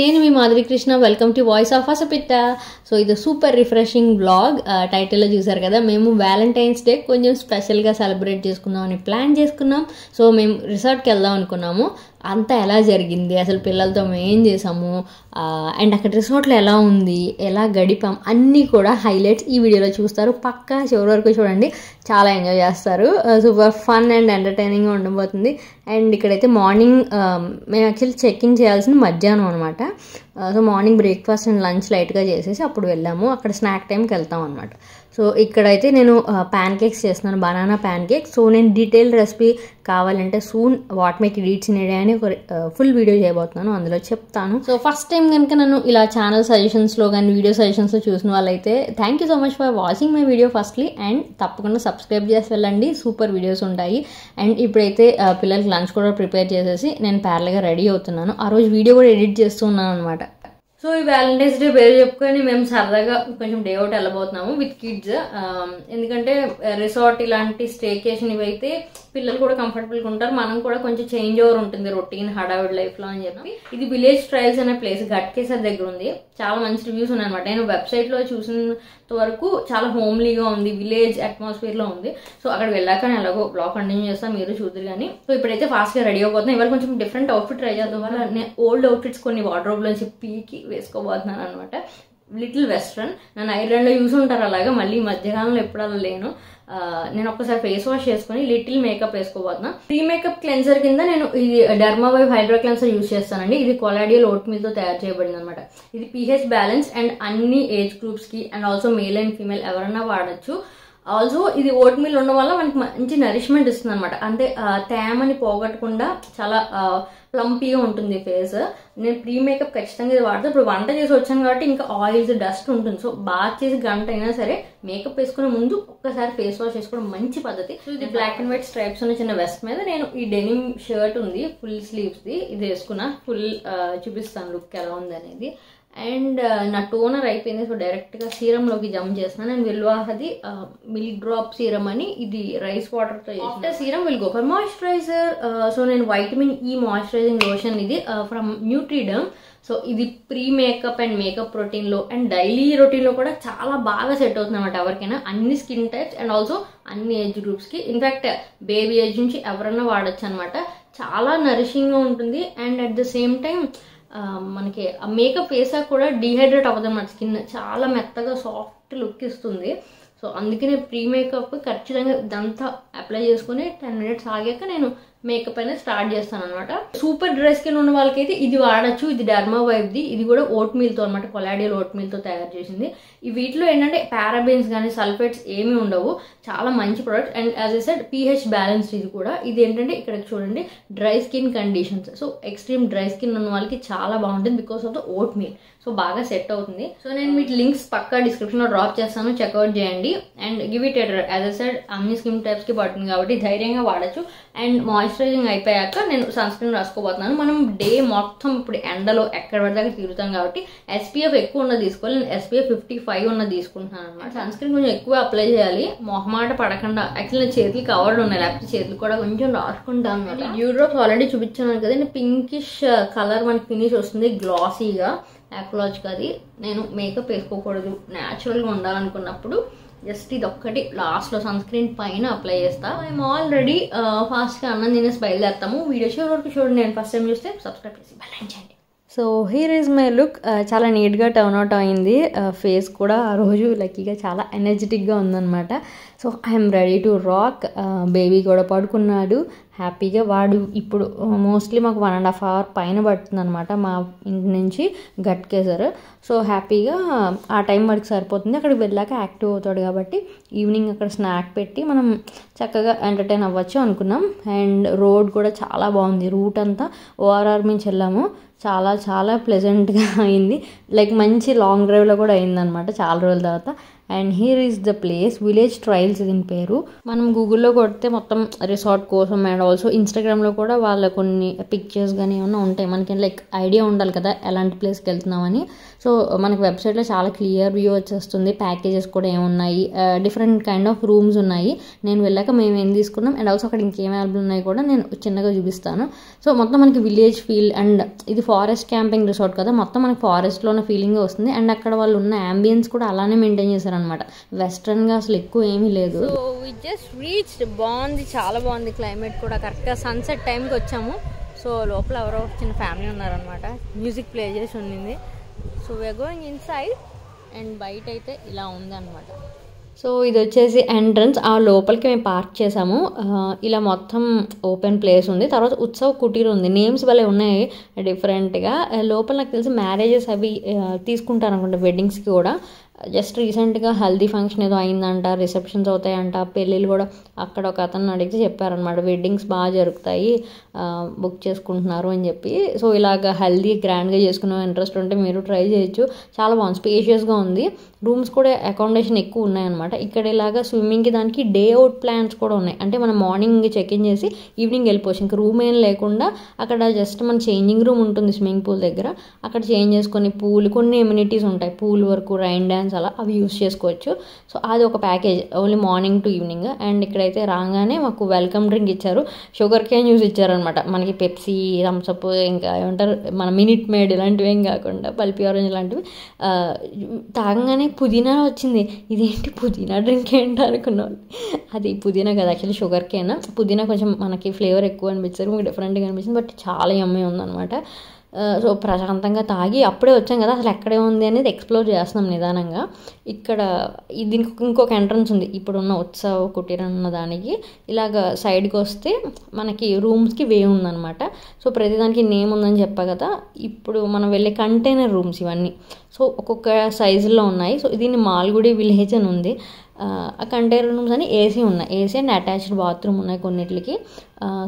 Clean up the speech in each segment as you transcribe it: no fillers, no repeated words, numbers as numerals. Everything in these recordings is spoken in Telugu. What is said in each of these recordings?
నేను మీ Madhavi Krishna. Welcome to voice of అసపిట్ట. సో ఇది సూపర్ రిఫ్రెషింగ్ బ్లాగ్. టైటిల్లో చూసారు కదా, మేము వ్యాలంటైన్స్ డే కొంచెం స్పెషల్గా సెలబ్రేట్ చేసుకుందామని ప్లాన్ చేసుకున్నాం. సో మేము రిసార్ట్కి వెళ్దాం అనుకున్నాము. అంతా ఎలా జరిగింది, అసలు పిల్లలతో మేము ఏం చేసాము, అండ్ అక్కడ రిసార్ట్లో ఎలా ఉంది, ఎలా గడిపాం, అన్నీ కూడా హైలైట్స్ ఈ వీడియోలో చూస్తారు. పక్కా చివరి వరకు చూడండి, చాలా ఎంజాయ్ చేస్తారు. సూపర్ ఫన్ అండ్ ఎంటర్టైనింగ్గా ఉండబోతుంది. అండ్ ఇక్కడైతే మార్నింగ్ మేము యాక్చువల్లీ చెక్ ఇన్ చేయాల్సింది మధ్యాహ్నం అనమాట. So morning breakfast and lunch లైట్గా చేసేసి అప్పుడు వెళ్ళాము. అక్కడ స్నాక్ టైంకి వెళ్తాం అనమాట. సో ఇక్కడైతే నేను ప్యాన్ కేక్స్ చేస్తున్నాను, బనానా ప్యాన్ కేక్. సో నేను డీటెయిల్ రెసిపీ కావాలంటే soon what make it eats in India అని ఒక ఫుల్ వీడియో చేయబోతున్నాను, అందులో చెప్తాను. సో ఫస్ట్ టైం కనుక నన్ను ఇలా ఛానల్ సజెషన్స్లో కానీ వీడియో సజెషన్స్లో చూసిన వాళ్ళైతే thank you so much for watching my video firstly. And తప్పకుండా సబ్స్క్రైబ్ చేసి వెళ్ళండి, సూపర్ వీడియోస్ ఉంటాయి. అండ్ ఇప్పుడైతే పిల్లలకి లంచ్ కూడా ప్రిపేర్ చేసేసి నేను ప్యారల్గా రెడీ అవుతున్నాను. ఆ రోజు వీడియో కూడా ఎడిట్ చేస్తూ ఉన్నాను అనమాట. సో ఈ వ్యాలంటైన్స్ డే పేరు చెప్పుకొని మేము సరదాగా కొంచెం డే అవుట్ వెళ్ళబోతున్నాము విత్ కిడ్స్. ఎందుకంటే రిసార్ట్ ఇలాంటి స్టేకేషన్ ఇవైతే పిల్లలు కూడా కంఫర్టబుల్గా ఉంటారు, మనం కూడా కొంచెం చేంజ్ ఓవర్ ఉంటుంది రొటీన్ హడావిడ్ లైఫ్లో అని చెప్పి. ఇది విలేజ్ ట్రైల్స్ అనే ప్లేస్ ఘట్కేసర్ దగ్గర ఉంది. చాలా మంచి రివ్యూస్ ఉన్నాయన్నమాట. నేను వెబ్సైట్లో చూసినంత వరకు చాలా హోమ్లీగా ఉంది, విలేజ్ అట్మాస్ఫియర్లో ఉంది. సో అక్కడ వెళ్ళాక నేను ఎలాగో బ్లాగ్ కంటిన్యూ చేస్తాను, మీరు చూద్దరు. కానీ సో ఇప్పుడైతే ఫాస్ట్గా రెడీ అయిపోతున్నాను. ఇవాళ కొంచెం డిఫరెంట్ అవుట్ఫిట్ ట్రై చేద్దాం. వల్ల నేను ఓల్డ్ అవుట్ఫిట్స్ కొన్ని వార్డ్రోబ్లోంచి పీకి వేసుకోబోతున్నాను అనమాట. Little western. నన్ను ఐర్లాండ్లో యూస్ ఉంటారు అలాగా, మళ్ళీ మధ్యకాలంలో ఎప్పుడు అలా లేను. నేను ఒక్కసారి ఫేస్ వాష్ చేసుకుని లిటిల్ మేకప్ వేసుకోబోతున్నా. ప్రీ మేకప్ క్లెన్సర్ కింద నేను ఇది డెర్మావైవ్ హైడ్రా క్లెన్సర్ యూజ్ చేస్తానండి. ఇది కొలాడియల్ ఓట్ మీల్ తో తయారు చేయబడింది అనమాట. ఇది pH బ్యాలెన్స్ అండ్ అన్ని ఏజ్ గ్రూప్స్ కి and also male and female ఎవరైనా వాడచ్చు. ఆల్సో ఇది ఓట్ మీల్ ఉండడం వల్ల మనకి మంచి నరిష్మెంట్ ఇస్తుంది అనమాట. అంటే తేమని పోగొట్టకుండా చాలా ప్లంపీగా ఉంటుంది ఫేస్. నేను ప్రీ మేకప్ ఖచ్చితంగా ఇది వాడతాను. ఇప్పుడు వంట చేసి వచ్చాను కాబట్టి ఇంకా ఆయిల్స్ డస్ట్ ఉంటుంది. సో బాత్ చేసి గంట అయినా సరే మేకప్ వేసుకునే ముందు ఒక్కసారి ఫేస్ వాష్ చేసుకోవడం మంచి పద్ధతి. సో ఇది బ్లాక్ అండ్ వైట్ స్ట్రైప్స్ ఉన్న చిన్న వెస్ట్ మీద నేను ఈ డెనిమ్ షర్ట్ ఉంది ఫుల్ స్లీవ్స్ ది, ఇది వేసుకున్నా. ఫుల్ చూపిస్తాను లుక్ ఎలా ఉంది అనేది. అండ్ నా టోనర్ అయిపోయింది. సో డైరెక్ట్గా సీరంలోకి జంప్ చేస్తున్నాను. నేను విల్వాహది మిల్క్ డ్రాప్ సీరం అని, ఇది రైస్ వాటర్తో చేసిన serum. Will go for moisturiser. So నేను వైటమిన్ ఈ మాయిశ్చరైజింగ్ లోషన్ ఇది ఫ్రమ్ న్యూట్రిడర్మ్. సో ఇది ప్రీ మేకప్ అండ్ మేకప్ రొటీన్లో అండ్ డైలీ రొటీన్లో కూడా చాలా బాగా సెట్ అవుతుంది అనమాట ఎవరికైనా, అన్ని స్కిన్ టైప్స్ అండ్ ఆల్సో అన్ని ఏజ్ గ్రూప్స్కి. ఇన్ఫ్యాక్ట్ బేబీ ఏజ్ నుంచి ఎవరైనా వాడచ్చు అనమాట. చాలా నరిషింగ్గా ఉంటుంది. And at the same time మనకి ఆ మేకప్ వేసాక కూడా డీహైడ్రేట్ అవ్వదు అన్నమాట. స్కిన్ చాలా మెత్తగా సాఫ్ట్ లుక్ ఇస్తుంది. సో అందుకనే ప్రీ మేకప్ ఖచ్చితంగా ఇదంతా అప్లై చేసుకుని 10 minutes ఆగాక నేను మేకప్ అనేది స్టార్ట్ చేస్తాను అనమాట. సూపర్ డ్రై స్కిన్ ఉన్న వాళ్ళకైతే ఇది వాడచ్చు. ఇది డెర్మావైవ్ది. ఇది కూడా ఓట్ మీల్తో అనమాట, కొలాడియల్ ఓట్ మీల్తో తయారు చేసింది. ఈ వీటిలో ఏంటంటే పారాబెన్స్ కానీ సల్ఫేట్స్ ఏమీ ఉండవు. చాలా మంచి product. And as I said pH balance ఇది కూడా. ఇది ఏంటంటే ఇక్కడ చూడండి, dry skin conditions. So extreme dry skin ఉన్న వాళ్ళకి చాలా బాగుంటుంది because of the oatmeal. So బాగా సెట్ అవుతుంది. సో నేను వీటి లింక్స్ పక్కా డిస్క్రిప్షన్లో డ్రాప్ చేస్తాను, చెక్అవుట్ చేయండి. And give it a try. As I said అన్ని స్కిన్ టైప్స్కి పడుతుంది కాబట్టి ధైర్యంగా వాడచ్చు. అండ్ మాయిశ్చరైజింగ్ అయిపోయాక నేను సన్ స్క్రీన్ రాసుకోబోతున్నాను. మనం డే మొత్తం ఇప్పుడు ఎండలో ఎక్కడ పడితే అక్కడ తిరుగుతాం కాబట్టి SPF ఎక్కువ ఉన్నది తీసుకోవాలి. నేను SPF 55 ఉన్నది తీసుకుంటున్నాను అనమాట. సన్ స్క్రీన్ కొంచెం ఎక్కువ అప్లై చేయాలి, మొహమాట పడకుండా. యాక్చువల్లీ చేతులు కవర్డ్ ఉన్నాయి, లేకపోతే చేతులు కూడా కొంచెం రాసుకుంటాను అనమాట. డ్యూ డ్రాప్స్ ఆల్రెడీ చూపించాను కదండి. పింకిష్ కలర్ మనకి ఫినిష్ వస్తుంది, గ్లాసీగా. యాక్లాజికది నేను మేకప్ వేసుకోకూడదు, న్యాచురల్గా ఉండాలనుకున్నప్పుడు జస్ట్ ఇది ఒక్కటి లాస్ట్లో సన్ స్క్రీన్ పైన అప్లై చేస్తా. మేము ఆల్రెడీ ఫాస్ట్గా అన్నం తినేసి బయలుదేరుతాము. వీడియో చివరి వరకు చూడండి. నేను ఫస్ట్ టైం చూస్తే సబ్స్క్రైబ్ చేసి బెల్ చేయండి. So here is my look. చాలా నీట్గా టర్న్ అవుట్ అయింది. ఫేస్ కూడా ఆ రోజు లక్కీగా చాలా ఎనర్జెటిక్గా ఉందన్నమాట. So I'm ready to rock. Baby కూడా పడుకున్నాడు హ్యాపీగా. వాడు ఇప్పుడు మోస్ట్లీ మాకు 1.5 hour పైన పడుతుంది అనమాట మా ఇంటి నుంచి ఘట్కేసర్. సో హ్యాపీగా ఆ టైం వరకు సరిపోతుంది. అక్కడికి వెళ్ళాక యాక్టివ్ అవుతాడు కాబట్టి ఈవినింగ్ అక్కడ స్నాక్ పెట్టి మనం చక్కగా ఎంటర్టైన్ అవ్వచ్చు అనుకున్నాం. అండ్ రోడ్ కూడా చాలా బాగుంది. రూట్ అంతా ORR నుంచి వెళ్ళాము. చాలా చాలా ప్లెజెంట్గా అయింది. లైక్ మంచి లాంగ్ డ్రైవ్లో కూడా అయిందనమాట చాలా రోజుల తర్వాత. And here is the place village trials దీని పేరు. మనం గూగుల్లో కొడితే మొత్తం రిసార్ట్ కోసం అండ్ ఆల్సో ఇన్స్టాగ్రామ్లో కూడా వాళ్ళ కొన్ని పిక్చర్స్ కానీ ఏమన్నా ఉంటాయి. మనకి లైక్ ఐడియా ఉండాలి కదా ఎలాంటి ప్లేస్కి వెళ్తున్నామని. సో మనకి వెబ్సైట్లో చాలా క్లియర్ వ్యూ వచ్చేస్తుంది. ప్యాకేజెస్ కూడా ఏమున్నాయి, డిఫరెంట్ కైండ్ ఆఫ్ రూమ్స్ ఉన్నాయి. నేను వెళ్ళాక మేము ఏం తీసుకున్నాం అండ్ ఆల్సో అక్కడ ఇంకేం అవైలబుల్ ఉన్నాయి కూడా నేను చిన్నగా చూపిస్తాను. సో మొత్తం మనకి విలేజ్ ఫీల్ అండ్ ఇది ఫారెస్ట్ క్యాంపింగ్ రిసార్ట్ కదా, మొత్తం మనకి ఫారెస్ట్లో ఉన్న ఫీలింగ్ వస్తుంది. అండ్ అక్కడ వాళ్ళు ఉన్న అంబియన్స్ కూడా అలానే మెయింటైన్ చేశారనమాట. వెస్ట్రన్గా అసలు ఎక్కువ ఏమీ లేదు. So we just reached. బాగుంది, చాలా బాగుంది క్లైమేట్ కూడా. కరెక్ట్గా సన్సెట్ టైంకి వచ్చాము. సో లోపల ఎవరో చిన్న ఫ్యామిలీ ఉన్నారనమాట, మ్యూజిక్ ప్లే చేసి ఉండింది. So we are going inside and బయట అయితే ఇలా ఉంది అనమాట. సో ఇది వచ్చేసి ఎంట్రన్స్. ఆ లోపలికి మేము పార్క్ చేసాము. ఇలా మొత్తం ఓపెన్ ప్లేస్ ఉంది. తర్వాత ఉత్సవ్ కుటీర్ ఉంది. నేమ్స్ భలే ఉన్నాయి డిఫరెంట్గా. లోపల నాకు తెలిసి మ్యారేజెస్ అవి తీసుకుంటారు అనుకుంటా, వెడ్డింగ్స్కి కూడా. జస్ట్ రీసెంట్గా హల్దీ ఫంక్షన్ ఏదో అయిందంట, రిసెప్షన్స్ అవుతాయంట, పెళ్ళిళ్ళు కూడా. అక్కడ ఒక అతను అడిగితే చెప్పారనమాట వెడ్డింగ్స్ బాగా జరుగుతాయి, బుక్ చేసుకుంటున్నారు అని చెప్పి. సో ఇలాగ హల్దీ గ్రాండ్గా చేసుకునే ఇంట్రెస్ట్ ఉంటే మీరు ట్రై చేయొచ్చు. చాలా బాగుంది, స్పేషియస్గా ఉంది. రూమ్స్ కూడా అకామిడేషన్ ఎక్కువ ఉన్నాయన్నమాట. ఇక్కడ ఇలాగ స్విమ్మింగ్కి దానికి డే అవుట్ ప్లాన్స్ కూడా ఉన్నాయి. అంటే మనం మార్నింగ్ చెక్ఇన్ చేసి ఈవినింగ్ వెళ్ళిపోవచ్చు. ఇంకా రూమ్ ఏం లేకుండా అక్కడ జస్ట్ మన చేంజింగ్ రూమ్ ఉంటుంది స్విమ్మింగ్ పూల్ దగ్గర. అక్కడ చేంజ్ చేసుకొని పూల్, కొన్ని ఎమ్యూనిటీస్ ఉంటాయి, పూల్ వరకు రైన్ డ్యాన్స్ అలా, అవి యూస్ చేసుకోవచ్చు. సో అది ఒక package, only morning to evening. And ఇక్కడైతే రాగానే మాకు వెల్కమ్ డ్రింక్ ఇచ్చారు. షుగర్ కేన్ జ్యూస్ ఇచ్చారనమాట. మనకి పెప్సీ, థమ్స్అప్, ఇంకా ఏమంటారు మన మినిట్ మేడ్ ఇలాంటివి ఏం కాకుండా పల్పి ఆరెంజ్ ఇలాంటివి. తాగంగానే పుదీనా వచ్చింది. ఇదేంటి పుదీనా డ్రింక్ ఏంటి అనుకున్నాం. అది పుదీనా కదా, యాక్చువల్లీ షుగర్ కేన్. పుదీనా కొంచెం మనకి ఫ్లేవర్ ఎక్కువ అనిపించారు, మీకు డిఫరెంట్గా అనిపించింది. బట్ చాలా యమ్మీ ఉందన్నమాట. సో ప్రశాంతంగా తాగి అప్పుడే వచ్చాం కదా, అసలు ఎక్కడే ఉంది అనేది ఎక్స్ప్లోర్ చేస్తున్నాం నిదానంగా. ఇక్కడ దీనికి ఇంకొక ఎంట్రన్స్ ఉంది, ఇప్పుడున్న ఉత్సవ్ కుటీర్ ఉన్న దానికి. ఇలాగ సైడ్కి వస్తే మనకి రూమ్స్కి వే ఉందన్నమాట. సో ప్రతిదానికి నేమ్ ఉందని చెప్పా కదా. ఇప్పుడు మనం వెళ్ళే కంటైనర్ రూమ్స్ ఇవన్నీ. సో ఒక్కొక్క సైజులో ఉన్నాయి. సో దీన్ని మాల్గుడి విలేజ్ అని ఉంది. ఆ కంటైనర్ రూమ్స్ అని ఏసీ ఉన్నాయి, ఏసీ అండ్ అటాచ్డ్ బాత్రూమ్ ఉన్నాయి కొన్నిటికి.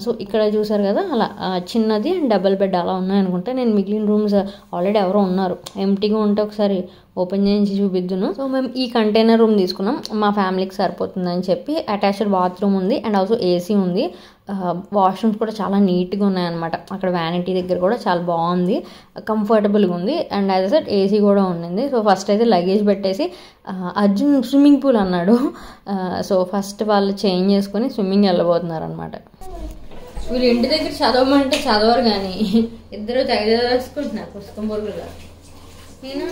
సో ఇక్కడ చూసారు కదా, అలా చిన్నది అండ్ డబుల్ బెడ్ అలా ఉన్నాయనుకుంటా. నేను మిగిలిన రూమ్స్ ఆల్రెడీ ఎవరో ఉన్నారు, ఎంటీగా ఉంటే ఒకసారి ఓపెన్ చేయించి చూపిద్దును. సో మేము ఈ కంటైనర్ రూమ్ తీసుకున్నాం, మా ఫ్యామిలీకి సరిపోతుందని చెప్పి. అటాచ్డ్ బాత్రూమ్ ఉంది అండ్ ఆల్సో ఏసీ ఉంది. వాష్రూమ్స్ కూడా చాలా నీట్గా ఉన్నాయన్నమాట. అక్కడ వ్యానిటీ దగ్గర కూడా చాలా బాగుంది, కంఫర్టబుల్గా ఉంది. అండ్ యాజ్ సెడ్ ఏసీ కూడా ఉండింది. సో ఫస్ట్ అయితే లగేజ్ పెట్టేసి అర్జున్ స్విమ్మింగ్ పూల్ అన్నాడు. సో ఫస్ట్ వాళ్ళు చేంజ్ చేసుకొని స్విమ్మింగ్ వెళ్ళబోతున్నారు అనమాట. వీళ్ళు ఇంటి దగ్గర చదవమంటే చదవరు, కానీ ఇద్దరు చదివేసుకుంటున్నారు పుస్తకం పొరుగుగా. నేను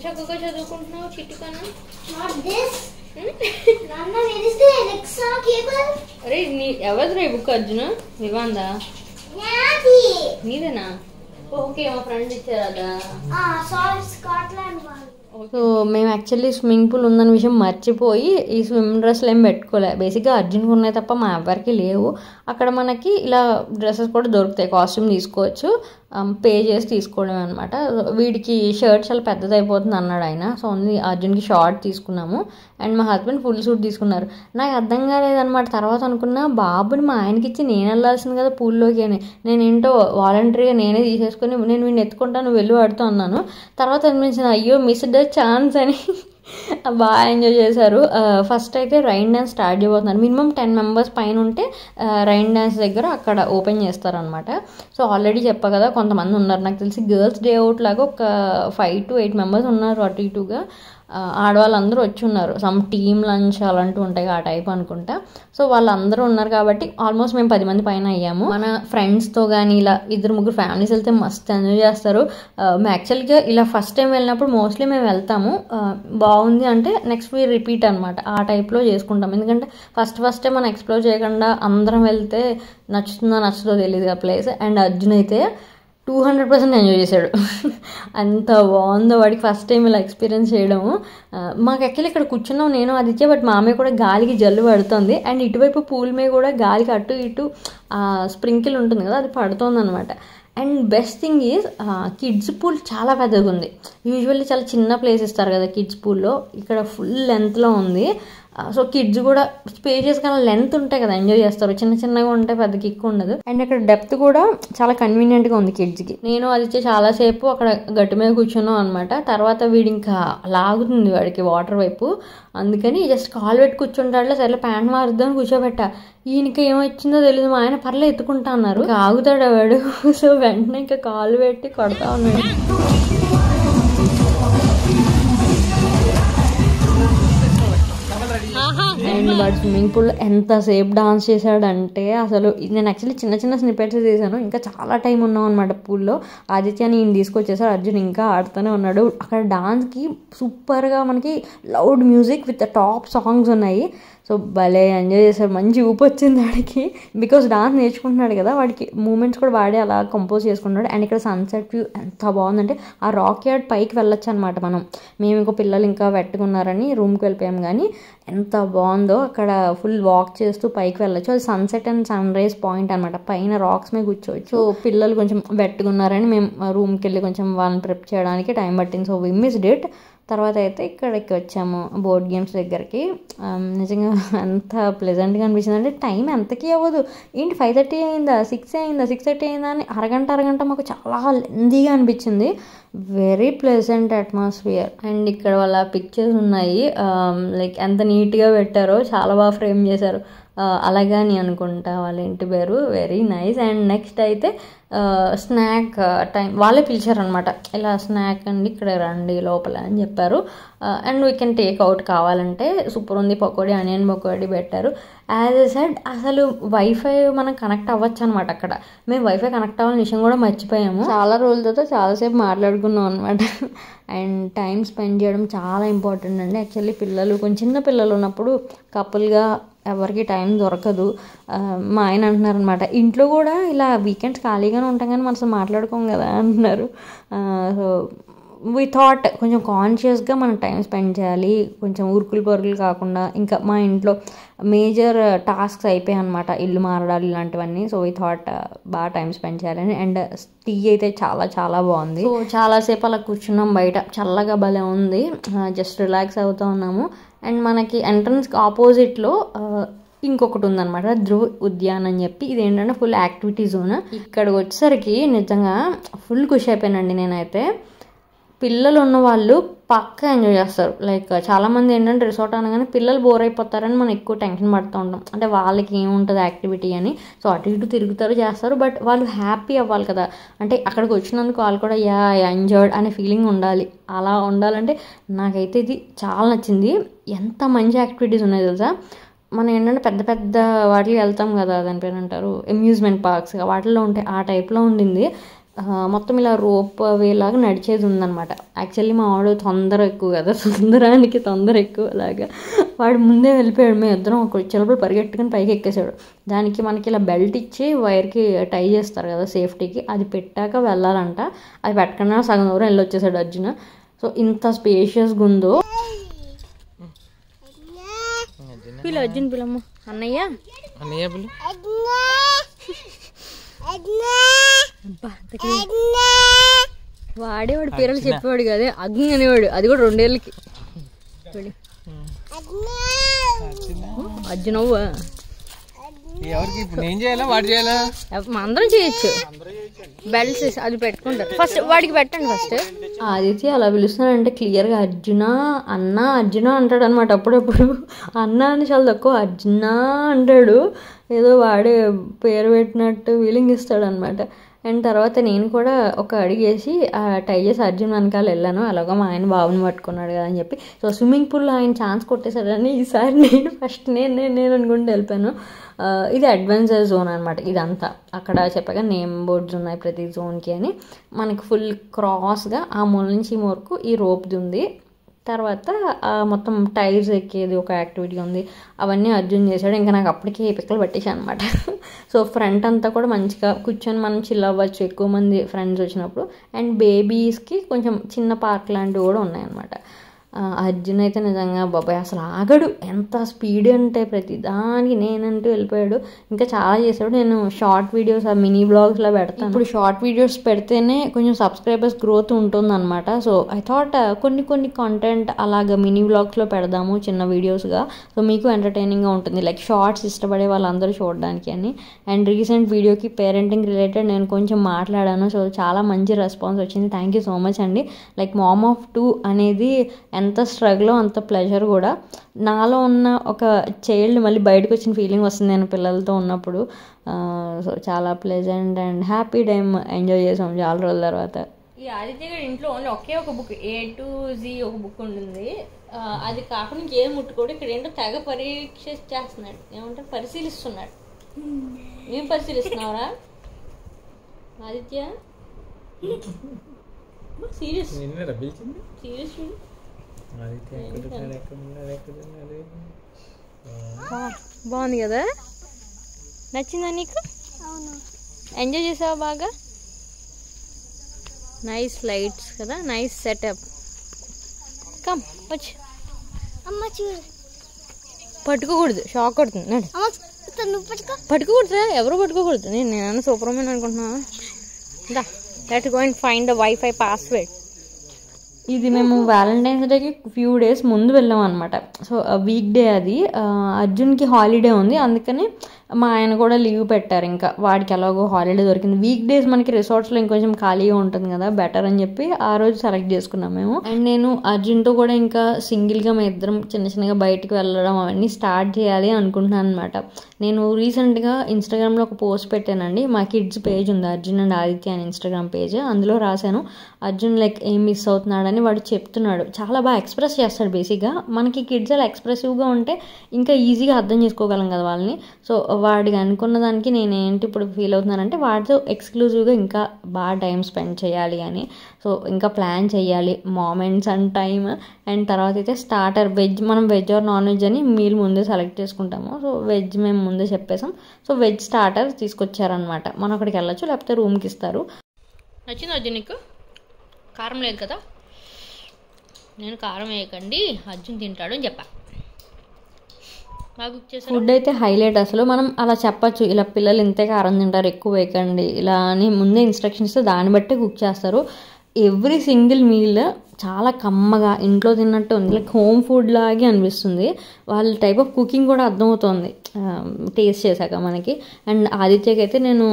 చక్కగా చదువుకుంటున్నావు చిట్టుకన్నా. అరే ఎవరిదిరా ఈ బుక్ అర్జున? వివాందా? నీదేనా? ఓకే, మా ఫ్రెండ్ ఇచ్చారా? సో మేము యాక్చువల్లీ స్విమ్మింగ్ పూల్ ఉందన్న విషయం మర్చిపోయి ఈ స్విమ్మింగ్ డ్రెస్లు ఏం పెట్టుకోలే. బేసిక్గా అర్జున్కి ఉన్నాయి తప్ప మా ఎవరికి లేవు. అక్కడ మనకి ఇలా డ్రెస్సెస్ కూడా దొరుకుతాయి, కాస్ట్యూమ్ తీసుకోవచ్చు, పే చేసి తీసుకోవడం అనమాట. వీడికి షర్ట్ చాలా పెద్దది అయిపోతుంది అన్నాడు ఆయన. సో ఓన్లీ అర్జున్కి షార్ట్ తీసుకున్నాము. అండ్ మా హస్బెండ్ ఫుల్ సూట్ తీసుకున్నారు. నాకు అర్థం కాలేదన్నమాట. తర్వాత అనుకున్నా బాబుని మా ఆయనకి ఇచ్చి నేను వెళ్ళాల్సింది కదా పూల్లోకి అని. నేనేంటో వాలంటరీగా నేనే తీసేసుకొని నేను వీడిని ఎత్తుకుంటాను వెళ్ళి వాడుతూ ఉన్నాను. తర్వాత అనిపించింది అయ్యో మిస్డ్ ఛాన్స్ అని. బాగా ఎంజాయ్ చేశారు. ఫస్ట్ అయితే రైన్ డ్యాన్స్ స్టార్ట్ చేయబోతున్నారు. మినిమం 10 మెంబర్స్ పైన ఉంటే రైన్ డ్యాన్స్ దగ్గర అక్కడ ఓపెన్ చేస్తారనమాట. సో ఆల్రెడీ చెప్పా కదా కొంతమంది ఉన్నారు, నాకు తెలిసి గర్ల్స్ డే అవుట్ లాగా ఒక 5 to 8 మెంబర్స్ ఉన్నారు అటు ఇటుగా. ఆడవాళ్ళందరూ వచ్చి ఉన్నారు. సమ్ టీమ్ లంచ్ అలాంటివి ఉంటాయి ఆ టైప్ అనుకుంటా. సో వాళ్ళందరూ ఉన్నారు కాబట్టి ఆల్మోస్ట్ మేము 10 మంది పైన అయ్యాము. మన ఫ్రెండ్స్తో కానీ ఇలా 2-3 ఫ్యామిలీస్ వెళ్తే మస్తు ఎంజాయ్ చేస్తారు. యాక్చువల్గా ఇలా ఫస్ట్ టైం వెళ్ళినప్పుడు మోస్ట్లీ మేము వెళ్తాము, బాగుంది అంటే నెక్స్ట్ వీ రిపీట్ అనమాట, ఆ టైప్లో చేసుకుంటాం. ఎందుకంటే ఫస్ట్ టైం మనం ఎక్స్ప్లోర్ చేయకుండా అందరం వెళ్తే నచ్చుతుందో నచ్చుతుందో తెలియదు ఆ ప్లేస్. అండ్ అర్జున్ అయితే 200% ఎంజాయ్ చేశాడు. అంత బాగుందో వాడికి ఫస్ట్ టైం ఇలా ఎక్స్పీరియన్స్ చేయడము. మాకు యాక్చువల్లీ ఇక్కడ కూర్చున్నాం నేను ఆదిత్య, బట్ మా అమ్మాయి కూడా గాలికి జల్లు పడుతుంది. అండ్ ఇటువైపు పూల్ మీద కూడా గాలికి అటు ఇటు స్ప్రింకిల్ ఉంటుంది కదా, అది పడుతుంది అనమాట. And best thing is kids pool చాలా పెద్దగా ఉంది. యూజువల్లీ చాలా చిన్న ప్లేస్ ఇస్తారు కదా కిడ్స్ పూల్లో, ఇక్కడ ఫుల్ లెంత్లో ఉంది. సో కిడ్స్ కూడా స్పేషియస్ గా లెంత్ ఉంటాయి కదా, ఎంజాయ్ చేస్తారు. చిన్న చిన్నగా ఉంటే పెద్ద కిక్ ఉండదు. అండ్ అక్కడ డెప్త్ కూడా చాలా కన్వీనియంట్ గా ఉంది కిడ్స్ కి. నేను అది చాలాసేపు అక్కడ గట్టి మీద కూర్చున్నాం అనమాట. తర్వాత వీడి ఇంకా లాగుతుంది వాడికి వాటర్ వైపు, అందుకని జస్ట్ కాలు పెట్టి కూర్చుంటాడులే, సరే ప్యాంట్ మారుద్దాం కూర్చోబెట్టా. ఈయనకి ఏమొచ్చిందో తెలియదు, మా ఆయన పర్లే ఎత్తుకుంటా అన్నారు, ఆగుతాడు వాడు. సో వెంటనే ఇంకా కాలు పెట్టి కొడతా ఉన్నాడు. అండ్ వాడు స్విమ్మింగ్ పూల్ ఎంతసేపు డాన్స్ చేశాడంటే అసలు నేను యాక్చువల్లీ చిన్న చిన్న స్నిపెట్స్ చేశాను, ఇంకా చాలా టైం ఉన్నాం అనమాట పూల్లో. ఆదిత్యని ఈయన తీసుకొచ్చేసాడు, అర్జున్ ఇంకా ఆడుతూనే ఉన్నాడు. అక్కడ డాన్స్కి సూపర్గా మనకి loud music with top songs ఉన్నాయి. సో భలే ఎంజాయ్ చేశాడు, మంచి ఊపు వచ్చింది వాడికి. బికాస్ డాన్స్ నేర్చుకుంటున్నాడు కదా, వాడికి మూమెంట్స్ కూడా వాడే అలా కంపోజ్ చేసుకుంటున్నాడు. అండ్ ఇక్కడ సన్సెట్ వ్యూ ఎంత బాగుందంటే ఆ రాక్ యార్డ్ పైకి వెళ్ళొచ్చు అనమాట మనం. మేము ఇంకో పిల్లలు ఇంకా పెట్టుకున్నారని రూమ్కి వెళ్ళిపోయాం, కానీ ఎంత బాగుందో అక్కడ ఫుల్ వాక్ చేస్తూ పైకి వెళ్ళొచ్చు. అది sunset and sunrise point అనమాట, పైన రాక్స్ మీద కూర్చోవచ్చు. సో పిల్లలు కొంచెం పెట్టుకున్నారని మేము రూమ్కి వెళ్ళి కొంచెం వాళ్ళని ప్రిప్ చేయడానికి టైం పట్టింది. So we missed it. తర్వాత అయితే ఇక్కడికి వచ్చాము బోర్డ్ గేమ్స్ దగ్గరికి. నిజంగా అంత ప్లెజెంట్గా అనిపించింది. అంటే టైం ఎంతకీ అవ్వదు, ఏంటి 5:30 అయిందా, 6 అయిందా, 6:30 అయిందా అని అరగంట మాకు చాలా లెందీగా అనిపించింది. Very pleasant atmosphere. అండ్ ఇక్కడ వాళ్ళ పిక్చర్స్ ఉన్నాయి, లైక్ ఎంత నీట్గా పెట్టారో, చాలా బాగా ఫ్రేమ్ చేశారు. అలాగని అనుకుంటా వాళ్ళ ఇంటి పేరు. Very nice. అండ్ నెక్స్ట్ అయితే స్నాక్ టైం వాళ్ళే పిలిచారనమాట, ఇలా స్నాక్ అండి ఇక్కడ రండి లోపల అని చెప్పారు. And we can take out కావాలంటే. సూపర్ ఉంది, పకోడీ, ఆనియన్ పకోడీ పెట్టారు. యాజ్ ఎ సెడ్ అసలు వైఫై మనం కనెక్ట్ అవ్వచ్చు అనమాట అక్కడ. మేము వైఫై కనెక్ట్ అవ్వాలని విషయం కూడా మర్చిపోయాము. చాలా రోజులతో చాలాసేపు మాట్లాడుకున్నాం అనమాట. అండ్ టైం స్పెండ్ చేయడం చాలా ఇంపార్టెంట్ అండి. యాక్చువల్లీ పిల్లలు కొంచెం చిన్న పిల్లలు ఉన్నప్పుడు కపుల్గా ఎవరికి టైం దొరకదు. మా ఆయన అంటున్నారు అనమాట, ఇంట్లో కూడా ఇలా వీకెండ్స్ ఖాళీగానే ఉంటాం కానీ మనం మాట్లాడుకోం కదా అంటున్నారు. సో వి థాట్ కొంచెం కాన్షియస్గా మనం టైం స్పెండ్ చేయాలి, కొంచెం ఉరుకులు పరుగులు కాకుండా. ఇంకా మా ఇంట్లో మేజర్ టాస్క్స్ అయిపోయాయి అనమాట, ఇల్లు మారడాలు ఇలాంటివన్నీ. సో వి థాట్ బాగా టైం స్పెండ్ చేయాలని. అండ్ టీ అయితే చాలా చాలా బాగుంది. సో చాలాసేపు అలా కూర్చున్నాం బయట, చల్లగా భలే ఉంది, జస్ట్ రిలాక్స్ అవుతూ ఉన్నాము. అండ్ మనకి ఎంట్రన్స్కి ఆపోజిట్లో ఇంకొకటి ఉందన్నమాట, ధ్రువ్ ఉద్యాన్ అని చెప్పి. ఇది ఏంటంటే ఫుల్ యాక్టివిటీ జోన్. ఇక్కడికి వచ్చేసరికి నిజంగా ఫుల్ ఖుషి అయిపోయానండి నేనైతే. పిల్లలు ఉన్న వాళ్ళు పక్కా ఎంజాయ్ చేస్తారు. లైక్ చాలామంది ఏంటంటే రిసార్ట్ అనగానే పిల్లలు బోర్ అయిపోతారని మనం ఎక్కువ టెన్షన్ పడుతూ ఉంటాం, అంటే వాళ్ళకి ఏముంటుంది యాక్టివిటీ అని. సో అటు ఇటు తిరుగుతారు చేస్తారు, బట్ వాళ్ళు హ్యాపీ అవ్వాలి కదా. అంటే అక్కడికి వచ్చినందుకు వాళ్ళు కూడా ఎంజాయ్డ్ అనే ఫీలింగ్ ఉండాలి. అలా ఉండాలంటే నాకైతే ఇది చాలా నచ్చింది. ఎంత మంచి యాక్టివిటీస్ ఉన్నాయి తెలుసా. మనం ఏంటంటే పెద్ద పెద్ద వాటికి వెళ్తాం కదా, దాని పేరు అంటారు అమ్యూజ్మెంట్ పార్క్స్, వాటిల్లో ఉంటాయి, ఆ టైప్లో ఉండింది. మొత్తం ఇలా రోప్ వేలాగా నడిచేది ఉందన్నమాట. యాక్చువల్లీ మా వాడు తొందర ఎక్కువ కదా, తొందరానికి తొందర ఎక్కువ అలాగా వాడు ముందే వెళ్ళిపోయాడు. మేము ఇద్దరం ఒక చిలపలు పరిగెట్టుకుని పైకి ఎక్కేసాడు. దానికి మనకి ఇలా బెల్ట్ ఇచ్చి వైర్కి టై చేస్తారు కదా సేఫ్టీకి, అది పెట్టాక వెళ్ళాలంట. అది పెట్టకుండా సగం దూరం వెళ్ళి వచ్చేసాడు అర్జున్. సో ఇంత స్పేషియస్గా ఉందో. పిల్ల అర్జున్ పిల్లమ్మ, అన్నయ్య వాడేవాడు పేర్లు చెప్పేవాడు కదా, అగ్ని అనేవాడు, అది కూడా 2 ఏళ్ళకి. అర్జున్ అవ్వ అందరం చేయొచ్చు. బెల్ట్స్ అది పెట్టుకుంటారు ఫస్ట్, వాడికి పెట్టండి ఫస్ట్. ఆదిత్య అలా పిలుస్తున్నాడంటే క్లియర్గా అర్జున అన్న అర్జున అంటాడు అనమాట. అప్పుడప్పుడు అన్న అని చాలా తక్కువ అర్జున అంటాడు, ఏదో వాడే పేరు పెట్టినట్టు ఫీలింగ్ ఇస్తాడు అనమాట. అండ్ తర్వాత నేను కూడా ఒక అడిగేసి టై చేసి అర్జున్ వెనకాల వెళ్ళాను. అలాగా మా ఆయన బాబుని పట్టుకున్నాడు కదా అని చెప్పి. సో స్విమ్మింగ్ పూల్లో ఆయన ఛాన్స్ కొట్టేశాడని ఈసారి నేను ఫస్ట్ నేను అనుకుంటూ వెళ్ళిపోయాను. ఇది అడ్వెంచర్ జోన్ అనమాట ఇదంతా. అక్కడ చెప్పగా నేమ్ బోర్డ్స్ ఉన్నాయి ప్రతి జోన్కి అని. మనకి ఫుల్ క్రాస్గా ఆ మూల నుంచి ఈ వరకు ఈ రోప్ది ఉంది. తర్వాత మొత్తం టైర్స్ ఎక్కేది ఒక యాక్టివిటీ ఉంది, అవన్నీ అర్జున్ చేశాడు. ఇంకా నాకు అప్పటికే పిక్కలు పట్టేశాను అనమాట. సో ఫ్రంట్ అంతా కూడా మంచిగా కూర్చొని మనం చిల్ అవ్వచ్చు ఎక్కువ మంది ఫ్రెండ్స్ వచ్చినప్పుడు. అండ్ బేబీస్కి కొంచెం చిన్న పార్క్ లాంటివి కూడా ఉన్నాయన్నమాట. అర్జున్ అయితే నిజంగా బాబాయ్ అసలు ఆగడు, ఎంత స్పీడ్ అంటే ప్రతి దానికి నేనంటూ వెళ్ళిపోయాడు. ఇంకా చాలా చేశాడు. నేను షార్ట్ వీడియోస్ మినీ బ్లాగ్స్లో పెడతాను. ఇప్పుడు షార్ట్ వీడియోస్ పెడితేనే కొంచెం సబ్స్క్రైబర్స్ గ్రోత్ ఉంటుందన్నమాట. సో ఐ థాట్ కొన్ని కంటెంట్ అలాగా మినీ బ్లాగ్స్లో పెడదాము చిన్న వీడియోస్గా. సో మీకు ఎంటర్టైనింగ్గా ఉంటుంది, లైక్ షార్ట్స్ ఇష్టపడే వాళ్ళందరూ చూడడానికి అని. అండ్ రీసెంట్ వీడియోకి పేరెంటింగ్ రిలేటెడ్ నేను కొంచెం మాట్లాడాను. సో చాలా మంచి రెస్పాన్స్ వచ్చింది. థ్యాంక్ యూ సో మచ్ అండి. లైక్ మామ్ ఆఫ్ 2 అనేది ఎంత స్ట్రగుల్ అంత ప్లెజర్ కూడా. నాలో ఉన్న ఒక చైల్డ్ మళ్ళీ బయటకు వచ్చిన ఫీలింగ్ వస్తుంది నేను పిల్లలతో ఉన్నప్పుడు. సో చాలా pleasant and happy time enjoy చేసాం చాలా రోజుల తర్వాత. ఈ ఆదిత్య గారి ఇంట్లో ఓన్లీ ఒకే ఒక బుక్ A to Z ఒక బుక్ ఉంటుంది. అది కాకుండా ఇంకేం ముట్టుకోడు. ఇక్కడ ఏంటో తెగ పరీక్ష చేస్తున్నాడు, ఏమంటారు పరిశీలిస్తున్నాడు. ఏం పరిశీలిస్తున్నావురా ఆదిత్య? సీరియస్ సీరియస్ బాగుంది కదా? నచ్చిందా నీకు? ఎంజాయ్ చేసావా బాగా? నైస్ లైట్స్ కదా, నైస్ సెటప్. కమ్ వచ్చి పట్టుకోకూడదు, షాక్ కొడుతుంది. పట్టుకోకూడదు, ఎవరు పట్టుకోకూడదు. నేను సూపర్ మ్యాన్ అనుకుంటున్నా. Let's go and find the wifi password. ఇది మేము వ్యాలంటైన్స్ డేకి ఫ్యూ డేస్ ముందు వెళ్ళాం అనమాట. సో వీక్ డే అది. అర్జున్కి హాలిడే ఉంది, అందుకని మా ఆయన కూడా లీవ్ పెట్టారు. ఇంకా వాడికి ఎలాగో హాలిడే దొరికింది. వీక్ డేస్ మనకి రిసార్ట్స్లో ఇంకొంచెం ఖాళీగా ఉంటుంది కదా, బెటర్ అని చెప్పి ఆ రోజు సెలెక్ట్ చేసుకున్నాం మేము. అండ్ నేను అర్జున్తో కూడా ఇంకా సింగిల్గా మా ఇద్దరం చిన్నగా బయటకు వెళ్ళడం అవన్నీ స్టార్ట్ చేయాలి అనుకుంటున్నాను అనమాట. నేను రీసెంట్గా ఇన్స్టాగ్రామ్లో ఒక పోస్ట్ పెట్టానండి. మా కిడ్స్ పేజ్ ఉంది, అర్జున్ అండ్ ఆదిత్య అని ఇన్స్టాగ్రామ్ పేజ్. అందులో రాశాను అర్జున్ లైక్ ఏం మిస్ అవుతున్నాడని. వాడు చెప్తున్నాడు, చాలా బాగా ఎక్స్ప్రెస్ చేస్తాడు. బేసిక్గా మనకి కిడ్స్ అలా ఎక్స్ప్రెసివ్గా ఉంటే ఇంకా ఈజీగా అర్థం చేసుకోగలం కదా వాళ్ళని. సో వాడికి అనుకున్న దానికి నేనేంటి ఇప్పుడు ఫీల్ అవుతున్నానంటే వాడితో ఎక్స్క్లూజివ్గా ఇంకా బాగా టైం స్పెండ్ చేయాలి అని. సో ఇంకా ప్లాన్ చేయాలి మూమెంట్స్ అండ్ టైమ్. అండ్ తర్వాత అయితే స్టార్టర్ వెజ్, మనం వెజ్ ఆర్ నాన్ వెజ్ అని మీల్ ముందే సెలెక్ట్ చేసుకుంటాము. సో వెజ్ మేము ముందే చెప్పేసాం. సో వెజ్ స్టార్టర్ తీసుకొచ్చారనమాట. మనం అక్కడికి వెళ్ళొచ్చు, లేకపోతే రూమ్కి ఇస్తారు. నచ్చింది అర్జున్ నీకు? కారం లేదు కదా? నేను కారం వేయకండి అర్జున్ తింటాడు అని చెప్పా. ఫుడ్ అయితే హైలైట్. అసలు మనం అలా చెప్పచ్చు, ఇలా పిల్లలు ఇంతే కారం తింటారు ఎక్కువ వేయకండి ఇలా అని ముందే ఇన్స్ట్రక్షన్స్ దాన్ని బట్టే కుక్ చేస్తారు. ఎవ్రీ సింగిల్ మీల్ చాలా కమ్మగా ఇంట్లో తిన్నట్టు ఉంది, లైక్ హోమ్ ఫుడ్ లాగే అనిపిస్తుంది. వాళ్ళ టైప్ ఆఫ్ కుకింగ్ కూడా అర్థమవుతుంది టేస్ట్ చేశాక మనకి. అండ్ ఆదిత్యకి అయితే నేను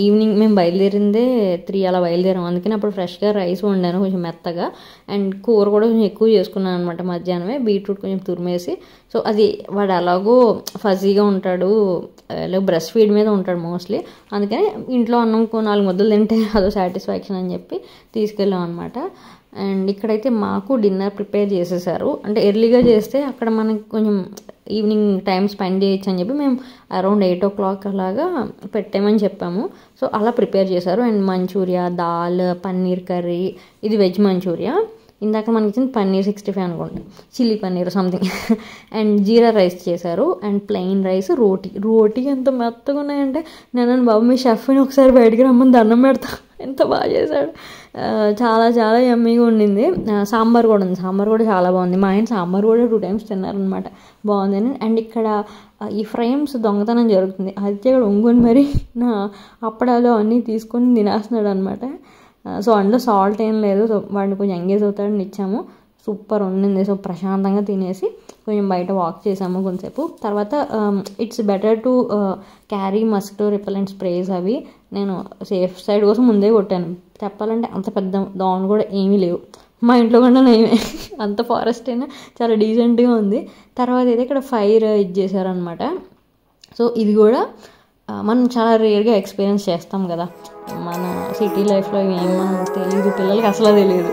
ఈవినింగ్ మేము బయలుదేరిందే 3 అలా బయలుదేరాం, అందుకని అప్పుడు ఫ్రెష్గా రైస్ వండాను కొంచెం మెత్తగా. అండ్ కూర కూడా కొంచెం ఎక్కువ చేసుకున్నాను అనమాట మధ్యాహ్నమే, బీట్రూట్ కొంచెం తురిమేసి. సో అది వాడు అలాగో ఫజీగా ఉంటాడు, లేక బ్రెస్ట్ ఫీడ్ మీద ఉంటాడు మోస్ట్లీ, అందుకని ఇంట్లో అన్నం 4 ముద్దలు తింటే అదో సాటిస్ఫాక్షన్ అని చెప్పి తీసుకెళ్ళాం అనమాట. అండ్ ఇక్కడైతే మాకు డిన్నర్ ప్రిపేర్ చేసేసారు. అంటే ఎర్లీగా చేస్తే అక్కడ మనకి కొంచెం ఈవినింగ్ టైం స్పెండ్ చేయొచ్చు అని చెప్పి మేము అరౌండ్ 8 o'clock అలాగా పెట్టామని చెప్పాము. సో అలా ప్రిపేర్ చేశారు. అండ్ మంచూరియా, దాల్, పన్నీర్ కర్రీ, ఇది వెజ్ మంచూరియా. ఇందాక మనకి ఇచ్చింది పన్నీర్ 65 అనుకోండి, chilli paneer something. And jeera rice చేశారు. అండ్ ప్లెయిన్ రైస్, రోటీ ఎంత మెత్తగా ఉన్నాయంటే నేను బాబు మీ షెఫ్ని ఒకసారి బయటికి రమ్మని దండం పెడతా, ఎంత బాగా చేశాడు. చాలా చాలా యమ్మీగా ఉండింది. సాంబార్ కూడా ఉంది, సాంబార్ కూడా చాలా బాగుంది. మా ఆయన సాంబార్ కూడా 2 times తిన్నారనమాట, బాగుందని. అండ్ ఇక్కడ ఈ ఫ్రేమ్స్ దొంగతనం జరుగుతుంది. ఆదిత్య కూడా ఒంగుని మరి నా అప్పడాలు అన్నీ తీసుకొని తినేస్తున్నాడు అనమాట. సో అందులో సాల్ట్ ఏం లేదు. సో వాడిని కొంచెం ఎంగేజ్ అవుతాడని ఇచ్చాము. సూపర్ ఉండింది. సో ప్రశాంతంగా తినేసి కొంచెం బయట వాక్ చేసాము కొంతసేపు. తర్వాత it's better to carry mosquito repellent sprays. అవి నేను సేఫ్ సైడ్ కోసం ముందే కొట్టాను. చెప్పాలంటే అంత పెద్ద దోమలు కూడా ఏమీ లేవు మా ఇంట్లో కూడా, నేమే అంత ఫారెస్ట్ అయినా చాలా డీసెంట్గా ఉంది. తర్వాత అయితే ఇక్కడ ఫైర్ చేశారనమాట. సో ఇది కూడా మనం చాలా రేర్గా ఎక్స్పీరియన్స్ చేస్తాం కదా, మన సిటీ లైఫ్లో ఏం మనకు తెలియదు, పిల్లలకి అసలు తెలియదు.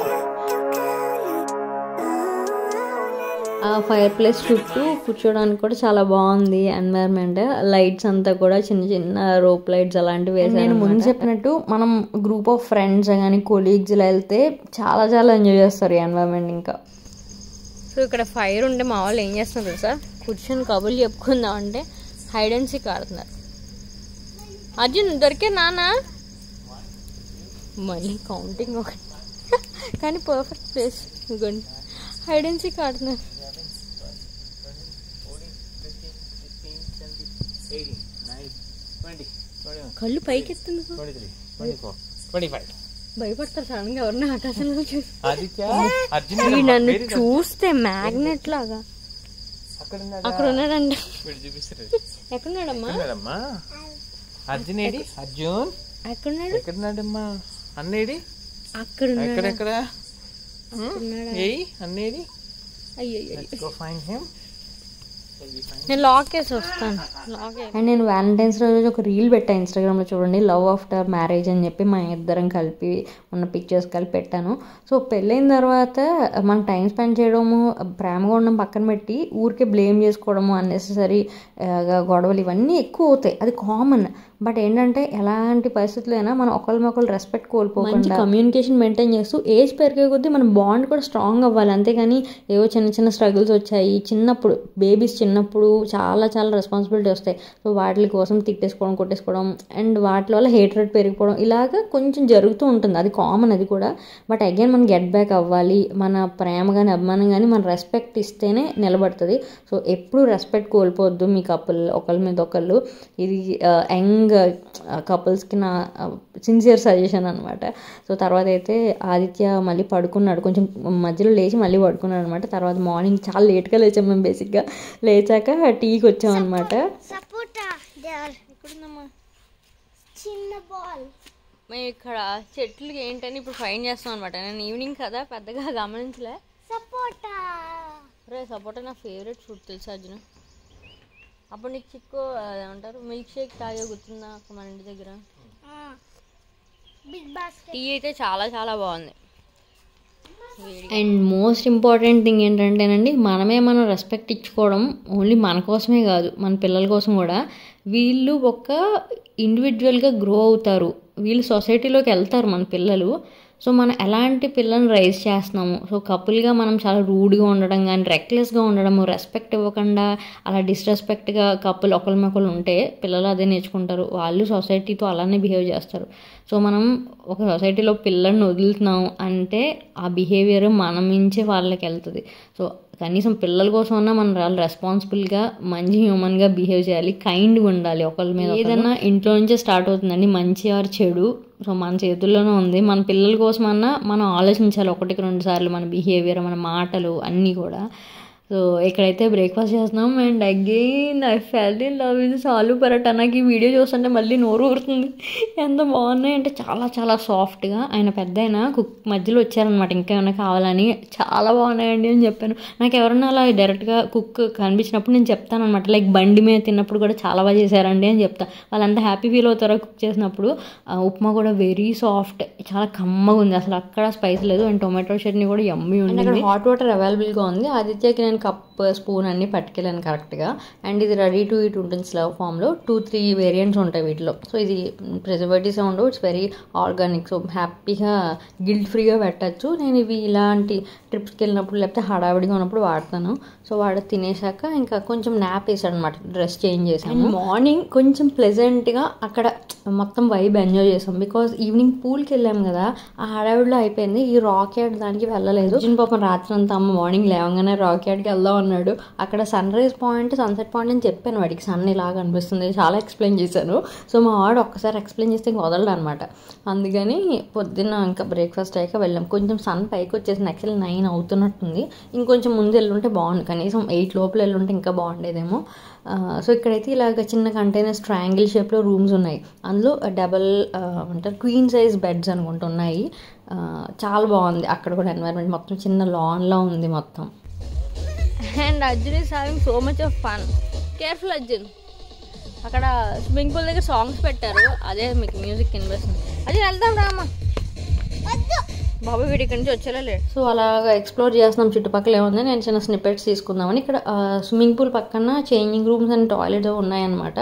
ఆ ఫైర్ ప్లేస్ చుట్టూ కూర్చోడానికి కూడా చాలా బాగుంది ఎన్వైర్న్మెంట్. లైట్స్ అంతా కూడా చిన్న చిన్న రోప్ లైట్స్ అలాంటివి వేసాను. నేను ముందు చెప్పినట్టు మనం గ్రూప్ ఆఫ్ ఫ్రెండ్స్ కానీ కొలీగ్స్ ఇలా వెళ్తే చాలా చాలా ఎంజాయ్ చేస్తారు ఈ ఎన్వైర్న్మెంట్. ఇంకా సో ఇక్కడ ఫైర్ ఉంటే మా వాళ్ళు ఏం చేస్తున్నారు తెలుసా, కూర్చొని కబుర్లు చెప్పుకుందాం అంటే హైడ్ అండ్ సీక్ ఆడుతున్నారు. అర్జున్ దొరికే నాన్న, మళ్ళీ కౌంటింగ్ ఒకటి కానీ పర్ఫెక్ట్ ప్లేస్. ఇదిగోండి హైడ్ అండ్ సీక్ ఆడుతున్నారు. కళ్ళు పైకి ఎత్తుంది. భయపడతారు సడన్ గా ఎవరిని ఆకాశంలో చూసి. నన్ను చూస్తే మ్యాగ్నెట్ లాగా అక్కడ ఉన్నాడంట. ఎక్కడున్నాడమ్మా అర్జున్? ఏడి అర్జున్? ఎక్కడున్నాడమ్మా? అన్నేడి? అక్కడ ఎక్కడెక్కడ అన్నేడి? అయ్యో నేను లాక్ వేసి వస్తాను. అండ్ నేను వ్యాలంటైన్స్ రోజు ఒక రీల్ పెట్టాను ఇన్స్టాగ్రామ్లో, చూడండి, లవ్ ఆఫ్టర్ మ్యారేజ్ అని చెప్పి మా ఇద్దరం కలిపి ఉన్న పిక్చర్స్ కలిపి పెట్టాను. సో పెళ్ళైన తర్వాత మనం టైం స్పెండ్ చేయడము, ప్రేమగా ఉండడం పక్కన పెట్టి ఊరికే బ్లేమ్ చేసుకోవడము, అన్నెసెసరీగా గొడవలు ఇవన్నీ ఎక్కువ అవుతాయి. అది కామన్. బట్ ఏంటంటే ఎలాంటి పరిస్థితుల్లో అయినా మనం ఒకరినొకరు రెస్పెక్ట్ కోల్పోకుండా కమ్యూనికేషన్ మెయింటైన్ చేస్తూ ఏజ్ పెరిగే కొద్దీ మన బాండ్ కూడా స్ట్రాంగ్ అవ్వాలి. అంతేగాని ఏవో చిన్న చిన్న స్ట్రగుల్స్ వచ్చాయి చిన్నప్పుడు, బేబీస్ చిన్నప్పుడు చాలా చాలా రెస్పాన్సిబిలిటీ వస్తాయి. సో వాటి కోసం తిట్టేసుకోవడం, కొట్టేసుకోవడం అండ్ వాటి వల్ల హేట్రెడ్ పెరిగిపోవడం ఇలాగా కొంచెం జరుగుతూ ఉంటుంది. అది కామన్ అది కూడా. బట్ అగైన్ మనం గెట్ బ్యాక్ అవ్వాలి. మన ప్రేమ కానీ అభిమానం కానీ మన రెస్పెక్ట్ ఇస్తేనే నిలబడుతుంది. సో ఎప్పుడు రెస్పెక్ట్ కోల్పోవద్దు మీ కపుల్ ఒకళ్ళ మీద ఒకళ్ళు. ఇది యంగ్ కపుల్స్కి నా సిన్సియర్ సజెషన్ అనమాట. సో తర్వాత అయితే ఆదిత్య మళ్ళీ పడుకున్నాడు, కొంచెం మధ్యలో లేచి మళ్ళీ పడుకున్నాడు అనమాట. తర్వాత మార్నింగ్ చాలా లేట్గా లేచాం మేము. బేసిక్గా లేచాక టీకి వచ్చాం అనమాట. మేము ఇక్కడ చెట్లు ఏంటని ఇప్పుడు ఫైన్ చేస్తాం అనమాట. నేను ఈవినింగ్ కదా పెద్దగా గమనించలే. సపోటా నా ఫేవరెట్ ఫ్రూట్ తెలుసు అర్జున. అప్పుడు నీకు చిక్కు ఏమంటారు మిల్క్ షేక్ తాగే గుర్తుందా మన ఇంటి దగ్గర? టీ అయితే చాలా చాలా బాగుంది. అండ్ మోస్ట్ ఇంపార్టెంట్ థింగ్ ఏంటంటేనండి, మనమే మనం రెస్పెక్ట్ ఇచ్చుకోవడం ఓన్లీ మన కోసమే కాదు, మన పిల్లల కోసం కూడా. వీళ్ళు ఒక ఇండివిజువల్గా గ్రో అవుతారు, వీళ్ళు సొసైటీలోకి వెళ్తారు మన పిల్లలు. సో మనం ఎలాంటి పిల్లల్ని రైజ్ చేస్తున్నాము. సో కపుల్గా మనం చాలా రూడ్గా ఉండడం కానీ, రెక్లెస్గా ఉండడము, రెస్పెక్ట్ ఇవ్వకుండా అలా డిస్రెస్పెక్ట్గా కపుల్ ఒకరినొకరు ఉంటే పిల్లలు అదే నేర్చుకుంటారు. వాళ్ళు సొసైటీతో అలానే బిహేవ్ చేస్తారు. సో మనం ఒక సొసైటీలో పిల్లల్ని వదులుతున్నాం అంటే ఆ బిహేవియర్ మనం మించే వాళ్ళకి వెళ్తుంది. సో కనీసం పిల్లల కోసం అన్నా మనం వాళ్ళు రెస్పాన్సిబుల్గా మంచి హ్యూమన్గా బిహేవ్ చేయాలి, కైండ్గా ఉండాలి ఒకళ్ళ మీద. ఏదన్నా ఇంట్లో నుంచే స్టార్ట్ అవుతుందండి, మంచి ఆర్ చెడు. సో మన చేతుల్లోనే ఉంది. మన పిల్లల కోసమన్నా మనం ఆలోచించాలి 1-2 సార్లు మన బిహేవియర్, మన మాటలు అన్నీ కూడా. సో ఇక్కడైతే బ్రేక్ఫాస్ట్ చేస్తున్నాం. And again I fell in love with aloo paratha. నాకు ఈ వీడియో చూస్తుంటే మళ్ళీ నోరు ఊరుతుంది. ఎంత బాగున్నాయి అంటే చాలా చాలా సాఫ్ట్గా. ఆయన పెద్ద ఆయన కుక్ మధ్యలో వచ్చారనమాట, ఇంకా ఏమైనా కావాలని. చాలా బాగున్నాయండి అని చెప్పాను. నాకు ఎవరన్నా అలా డైరెక్ట్గా కుక్ కనిపించినప్పుడు నేను చెప్తాను అనమాట, లైక్ బండి మీద తిన్నప్పుడు కూడా చాలా బాగా చేశారండి అని చెప్తాను. వాళ్ళంతా హ్యాపీ ఫీల్ అవుతారో కుక్ చేసినప్పుడు. ఉప్మా కూడా వెరీ సాఫ్ట్, చాలా కమ్మగా ఉంది, అసలు అక్కడ స్పైస్ లేదు. అండ్ టొమాటో చట్నీ కూడా యమ్మీ ఉంది. అక్కడ హాట్ వాటర్ అవైలబుల్గా ఉంది. ఆదిత్యకి నేను కప్ స్పూన్ అన్ని పట్టుకెళ్ళాను కరెక్ట్గా. అండ్ ఇది రెడీ టు ఈట్ ఉంటుంది స్లవ్ ఫామ్లో. 2-3 వేరియంట్స్ ఉంటాయి వీటిలో. సో ఇది ప్రిజర్వేటివ్స్ ఉండవు, ఇట్స్ వెరీ ఆర్గానిక్. సో హ్యాపీగా గిల్ట్ ఫ్రీగా పెట్టచ్చు. నేను ఇవి ఇలాంటి ట్రిప్స్కి వెళ్ళినప్పుడు లేకపోతే హడావిడిగా ఉన్నప్పుడు వాడతాను. సో వాడు తినేసాక ఇంకా కొంచెం నాప్ వేసాడు అనమాట, డ్రెస్ చేంజ్ చేసాను. మార్నింగ్ కొంచెం ప్లెజెంట్గా అక్కడ మొత్తం వైబ్ ఎంజాయ్ చేసాం. బికాజ్ ఈవినింగ్ పూల్కి వెళ్ళాం కదా, ఆ హడావిడిలో అయిపోయింది. ఈ రాక్ యార్డ్ దానికి వెళ్ళలేదు. పాపం రాత్రి అంతా అమ్మ మార్నింగ్ లేవగానే రాక్ యార్డ్కి వెళ్దాం అన్నాడు. అక్కడ sunrise point, sunset point అని చెప్పాను వాడికి. సన్ ఇలాగా అనిపిస్తుంది, చాలా ఎక్స్ప్లెయిన్ చేశాను. సో మా వాడు ఒక్కసారి ఎక్స్ప్లెయిన్ చేస్తే ఇంక వదలడు అనమాట. అందుకని పొద్దున్న ఇంకా బ్రేక్ఫాస్ట్ అయ్యాక వెళ్ళాం. కొంచెం సన్ పైకి వచ్చేసింది, యాక్చువల్లీ 9 అవుతున్నట్టుంది. ఇంకొంచెం ముందు వెళ్ళుంటే బాగుంది, కనీసం 8 లోపల వెళ్ళుంటే ఇంకా బాగుండేదేమో. సో ఇక్కడైతే ఇలాగ చిన్న కంటైనర్స్ ట్రయాంగిల్ షేప్లో రూమ్స్ ఉన్నాయి. అందులో డబల్ అంటారు క్వీన్ సైజ్ బెడ్స్ అనుకుంటున్నాయి. చాలా బాగుంది అక్కడ కూడా ఎన్వైర్న్మెంట్, మొత్తం చిన్న లాన్లా ఉంది మొత్తం. And Arjun is having so much of fun. Careful Arjun. అక్కడ స్విమ్మింగ్ పూల్ దగ్గర సాంగ్స్ పెట్టారు, అదే మీకు మ్యూజిక్ వినిపిస్తుంది. అర్జున్ వెళ్దాం రామా బాబు, వీడి ఇక్కడి నుంచి వచ్చేలా లేడు. సో అలాగా ఎక్స్ప్లోర్ చేస్తున్నాం చుట్టుపక్కల ఏముంది. నేను చిన్న స్నిప్పెట్స్ తీసుకుందామని. ఇక్కడ స్విమ్మింగ్ పూల్ పక్కన చేంజింగ్ రూమ్స్ అండ్ టాయిలెట్స్ ఉన్నాయన్నమాట.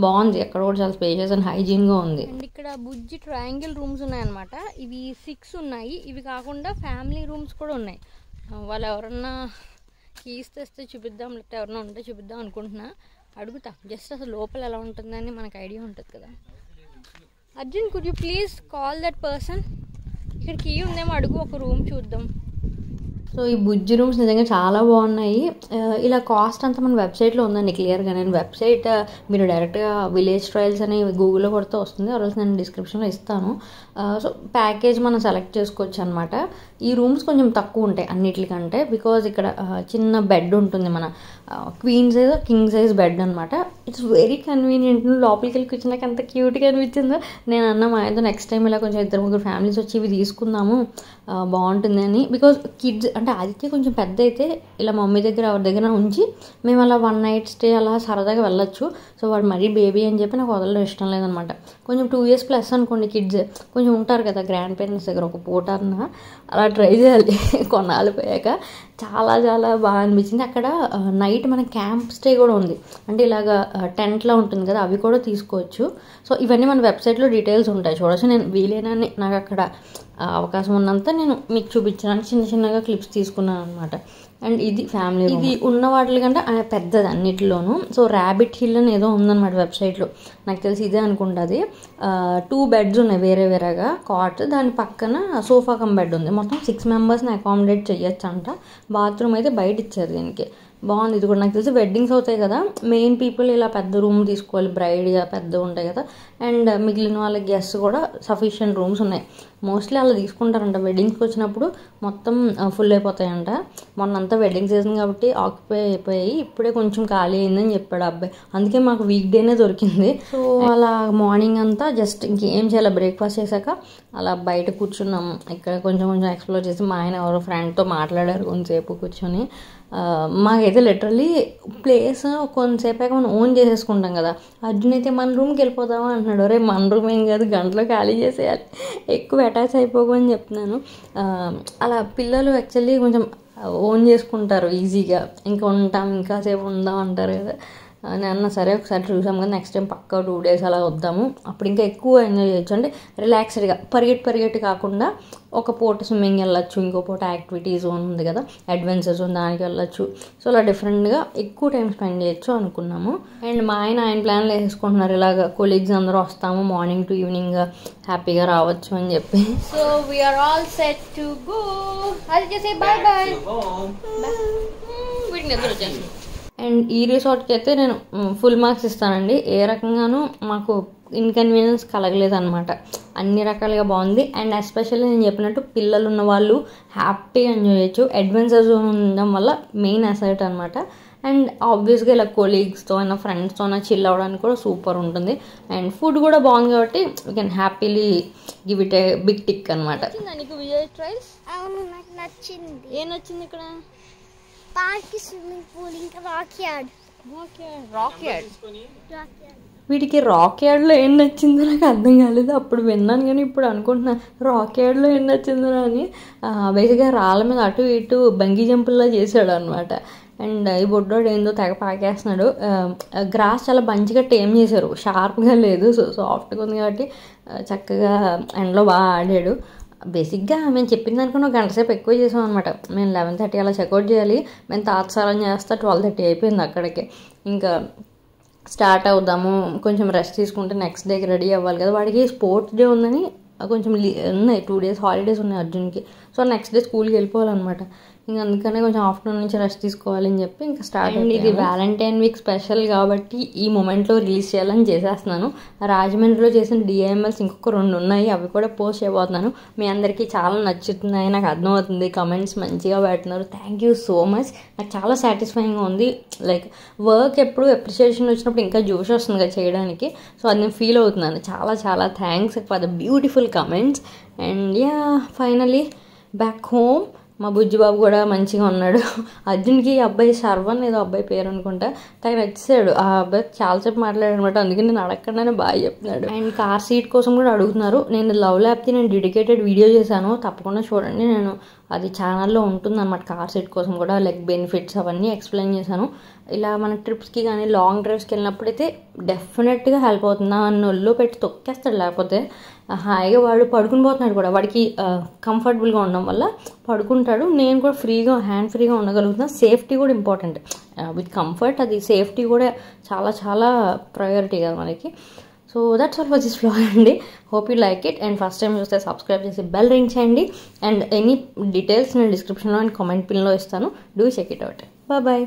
బాగుంది, అక్కడ కూడా చాలా స్పేషియస్ అండ్ హైజీన్గా ఉంది. అండ్ ఇక్కడ బుజ్జి ట్రయాంగిల్ రూమ్స్ ఉన్నాయన్నమాట. ఇవి 6 ఉన్నాయి. ఇవి కాకుండా ఫ్యామిలీ రూమ్స్ కూడా ఉన్నాయి. వాళ్ళు ఎవరన్నా కీస్ తెస్తే చూపిద్దాం, లేకపోతే ఎవరన్నా ఉంటే చూపిద్దాం అనుకుంటున్నా. అడుగుతా జస్ట్ అసలు లోపల ఎలా ఉంటుందని మనకు ఐడియా ఉంటుంది కదా. Arjun, could you please call that person? ఇక్కడ కీ ఉందేమో అడుగు, ఒక రూమ్ చూద్దాం. సో ఈ బుజ్జి రూమ్స్ నిజంగా చాలా బాగున్నాయి. ఇలా కాస్ట్ అంతా మన వెబ్సైట్లో ఉందండి క్లియర్గా. నేను వెబ్సైట్ మీరు డైరెక్ట్గా విలేజ్ ట్రయల్స్ అని గూగుల్లో కొడితే వస్తుంది, ఆ రోజు నేను డిస్క్రిప్షన్లో ఇస్తాను. సో ప్యాకేజ్ మనం సెలెక్ట్ చేసుకోవచ్చు అనమాట. ఈ రూమ్స్ కొంచెం తక్కువ ఉంటాయి అన్నిటికంటే, బికాజ్ ఇక్కడ చిన్న బెడ్ ఉంటుంది, మన queen size king size bed అనమాట. It's very convenient. లోపలికి వెళ్ళి కూర్చున్నాక ఎంత క్యూట్గా అనిపించిందో. నేను అన్న మా ఆయనతో నెక్స్ట్ టైం ఇలా కొంచెం 2-3 ఫ్యామిలీస్ వచ్చి ఇవి తీసుకుందాము బాగుంటుంది అని. బికాజ్ కిడ్స్ అంటే ఆదిత్య కొంచెం పెద్ద అయితే ఇలా మమ్మీ దగ్గర ఎవరి దగ్గర ఉంచి మేము అలా 1 నైట్ స్టే అలా సరదాగా వెళ్ళొచ్చు. సో వాడు మరీ బేబీ అని చెప్పి నాకు వదలడం ఇష్టం లేదనమాట. కొంచెం 2 years ప్లస్ అనుకోండి కిడ్స్ కొంచెం ఉంటారు కదా గ్రాండ్ పేరెంట్స్ దగ్గర ఒక పూట అన్న అలా ట్రై చేయాలి. కొన్నాళ్ళు పోయాక చాలా చాలా బాగా అనిపించింది. అక్కడ నైట్ మన క్యాంప్ స్టే కూడా ఉంది, అంటే ఇలాగా టెంట్లో ఉంటుంది కదా, అవి కూడా తీసుకోవచ్చు. సో ఇవన్నీ మన వెబ్సైట్లో డీటెయిల్స్ ఉంటాయి చూడొచ్చు. నేను వీలైనని నాకు అక్కడ అవకాశం ఉన్నంత నేను మీకు చూపించడానికి చిన్న చిన్నగా క్లిప్స్ తీసుకున్నాను అనమాట. అండ్ ఇది ఫ్యామిలీ, ఇది ఉన్న వాటి కంటే పెద్దది అన్నిటిలోనూ. సో ర్యాబిట్ హిల్ అని ఏదో ఉందన్నమాట వెబ్సైట్లో, నాకు తెలిసి ఇదే అనుకుంటుంది. 2 beds ఉన్నాయి వేరే వేరేగా కాట్, దాని పక్కన సోఫా కమ్ బెడ్ ఉంది. మొత్తం 6 members-ని అకామిడేట్ చేయొచ్చు అంట. బాత్రూమ్ అయితే బయట ఇచ్చారు దీనికి. బాగుంది ఇది కూడా. నాకు తెలిసి వెడ్డింగ్స్ అవుతాయి కదా, మెయిన్ పీపుల్ ఇలా పెద్ద రూమ్ తీసుకోవాలి, బ్రైడ్గా పెద్దగా ఉంటాయి కదా. అండ్ మిగిలిన వాళ్ళ గెస్ట్ కూడా సఫిషియెంట్ రూమ్స్ ఉన్నాయి. మోస్ట్లీ అలా తీసుకుంటారంట వెడ్డింగ్స్కి వచ్చినప్పుడు, మొత్తం ఫుల్ అయిపోతాయంట. మొన్నంతా వెడ్డింగ్ సీజన్ కాబట్టి ఆక్యుపై అయిపోయి ఇప్పుడే కొంచెం ఖాళీ అయిందని చెప్పాడు అబ్బాయి. అందుకే మాకు వీక్ డేనే దొరికింది. సో అలా మార్నింగ్ అంతా జస్ట్ ఇంకేం చేయాలి, బ్రేక్ఫాస్ట్ చేశాక అలా బయట కూర్చున్నాము. ఇక్కడ కొంచెం కొంచెం ఎక్స్ప్లోర్ చేసి మా ఆయన ఎవరో ఫ్రెండ్తో మాట్లాడారు కొంతసేపు కూర్చొని. మాకైతే లిటరలీ ప్లేస్ కొంతసేపు మనం ఓన్ చేసేసుకుంటాం కదా. అర్జున్ అయితే మన రూమ్కి వెళ్ళిపోతామా అంటున్నాడు. రే మన రూమ్ ఏం కాదు, గంటలో ఖాళీ చేసేయాలి, ఎక్కువ అటాచ్ అయిపోమని చెప్తున్నాను. అలా పిల్లలు యాక్చువల్లీ కొంచెం ఓన్ చేసుకుంటారు ఈజీగా, ఇంకా ఉంటాం ఇంకాసేపు ఉందాం అంటారు కదా. నేను అన్న సరే ఒకసారి చూసాం కదా, నెక్స్ట్ టైం పక్కా 2 days అలా వద్దాము, అప్పుడు ఇంకా ఎక్కువ ఎంజాయ్ చేయొచ్చు. అంటే రిలాక్స్డ్గా పరిగెట్టి కాకుండా ఒక పూట స్విమ్మింగ్ వెళ్ళొచ్చు, ఇంకో పూట యాక్టివిటీ జోన్ ఉంది కదా, అడ్వెంచర్ జోన్, దానికి వెళ్ళొచ్చు. సో అలా డిఫరెంట్గా ఎక్కువ టైం స్పెండ్ చేయొచ్చు అనుకున్నాము. అండ్ మా ఆయన ప్లాన్లు వేసుకుంటున్నారు, ఇలాగ కొలీగ్స్ అందరూ వస్తాము, మార్నింగ్ టు ఈవినింగ్ హ్యాపీగా రావచ్చు అని చెప్పి. So we are all set to go. అది చేసే బాయ్ బాయ్. అండ్ ఈ రిసార్ట్కి అయితే నేను ఫుల్ మార్క్స్ ఇస్తానండి. ఏ రకంగానూ మాకు ఇన్కన్వీనియన్స్ కలగలేదన్నమాట. అన్ని రకాలుగా బాగుంది. అండ్ ఎస్పెషల్లీ నేను చెప్పినట్టు పిల్లలు ఉన్న వాళ్ళు హ్యాపీగా ఎంజాయ్ చేయొచ్చు. అడ్వెంచర్ జోన్ ఉండడం వల్ల మెయిన్ అసెట్ అనమాట. అండ్ ఆబ్వియస్గా ఇలా కొలీగ్స్తో అయినా ఫ్రెండ్స్తో అయినా చిల్ అవ్వడానికి కూడా సూపర్ ఉంటుంది. అండ్ ఫుడ్ కూడా బాగుంది కాబట్టి we can happily give it a big tick అనమాట. నీకు విలేజ్ ట్రైల్స్? అవును, నాకు నచ్చింది. ఏం నచ్చింది ఇక్కడ? పార్క్, స్విమ్మింగ్ పూల్, ఇంకా రాక్ యార్డ్. వీటికి రాక్ యార్డ్లో ఏం నచ్చిందో నాకు అర్థం కాలేదు. అప్పుడు విన్నాను కానీ ఇప్పుడు అనుకుంటున్నా రాక్ యార్డ్లో ఏం నచ్చిందో అని. బేసిక్గా రాళ్ళ మీద అటు ఇటు బంగీ జంపుల్లా చేశాడు అనమాట. అండ్ ఈ బొడ్డోడు ఏందో తెగ పాకేస్తున్నాడు. గ్రాస్ చాలా మంచిగా టేమ్ చేశారు, షార్ప్గా లేదు, సో సాఫ్ట్గా ఉంది కాబట్టి చక్కగా ఎండలో బాగా ఆడాడు. బేసిక్గా మేము చెప్పిన దానికన్నా 1 గంట సేపు ఎక్కువ చేసాం అనమాట. మేము 11:30 అలా చెక్అవుట్ చేయాలి, మేము తాత్సారం చేస్తా 12:30 అయిపోయింది అక్కడికి. ఇంకా స్టార్ట్ అవుదాము, కొంచెం రెస్ట్ తీసుకుంటే నెక్స్ట్ డేకి రెడీ అవ్వాలి కదా. వాడికి స్పోర్ట్స్ డే ఉందని కొంచెం ఉన్నాయి, 2 days హాలిడేస్ ఉన్నాయి అర్జున్కి. సో నెక్స్ట్ డే స్కూల్కి వెళ్ళిపోవాలన్నమాట. ఇంకా అందుకనే కొంచెం ఆఫ్టర్నూన్ నుంచి రెస్ట్ తీసుకోవాలని చెప్పి ఇంకా స్టార్ట్ అయింది. ఇది వ్యాలంటైన్ వీక్ స్పెషల్ కాబట్టి ఈ మూమెంట్లో రిలీజ్ చేయాలని చేసేస్తున్నాను. రాజమండ్రిలో చేసిన DIMLs ఇంకొక 2 ఉన్నాయి, అవి కూడా పోస్ట్ చేయబోతున్నాను. మీ అందరికీ చాలా నచ్చుతున్నాయి నాకు అర్థమవుతుంది, కమెంట్స్ మంచిగా పెడుతున్నారు, థ్యాంక్ యూ సో మచ్. నాకు చాలా సాటిస్ఫైయింగ్గా ఉంది. లైక్ వర్క్ ఎప్పుడు అప్రిషియేషన్ వచ్చినప్పుడు ఇంకా జోష్ వస్తుంది కదా చేయడానికి. సో అది నేను ఫీల్ అవుతున్నాను. చాలా చాలా thanks for the beautiful comments. And yeah finally back home. మా బుజ్జిబాబు కూడా మంచిగా ఉన్నాడు. అర్జున్కి అబ్బాయి శర్వన్ ఏదో అబ్బాయి పేరు అనుకుంటా, తనకు నచ్చాడు. ఆ అబ్బాయి చాలాసేపు మాట్లాడాడు అనమాట, అందుకని నేను అడగకుండానే బాగా చెప్తున్నాడు. అండ్ కార్ సీట్ కోసం కూడా అడుగుతున్నారు. నేను లవ్ ల్యాబ్కి నేను డెడికేటెడ్ వీడియో చేశాను, తప్పకుండా చూడండి. నేను అది ఛానల్లో ఉంటుందన్నమాట. కార్ సీట్ కోసం కూడా లైక్ బెనిఫిట్స్ అవన్నీ ఎక్స్ప్లెయిన్ చేశాను. ఇలా మన ట్రిప్స్కి కానీ లాంగ్ డ్రైవ్స్కి వెళ్ళినప్పుడైతే డెఫినెట్గా హెల్ప్ అవుతుంది. నన్ను ఒళ్ళో పెట్టి తొక్కేస్తాడు, లేకపోతే హాయిగా వాడు పడుకుని పోతున్నాడు కూడా. వాడికి కంఫర్టబుల్గా ఉండడం వల్ల పడుకుంటాడు. నేను కూడా ఫ్రీగా హ్యాండ్ ఫ్రీగా ఉండగలుగుతున్నాను. సేఫ్టీ కూడా ఇంపార్టెంట్. విత్ కంఫర్ట్ అది సేఫ్టీ కూడా చాలా చాలా ప్రయారిటీ కదా మనకి. So that's all for this vlog అండి. Hope you like it. And first time చూస్తే సబ్స్క్రైబ్ చేసి బెల్ రింగ్ చేయండి. అండ్ ఎనీ డీటెయిల్స్ నేను డిస్క్రిప్షన్లో అండ్ కామెంట్ పిన్లో ఇస్తాను. Do check it out. Bye.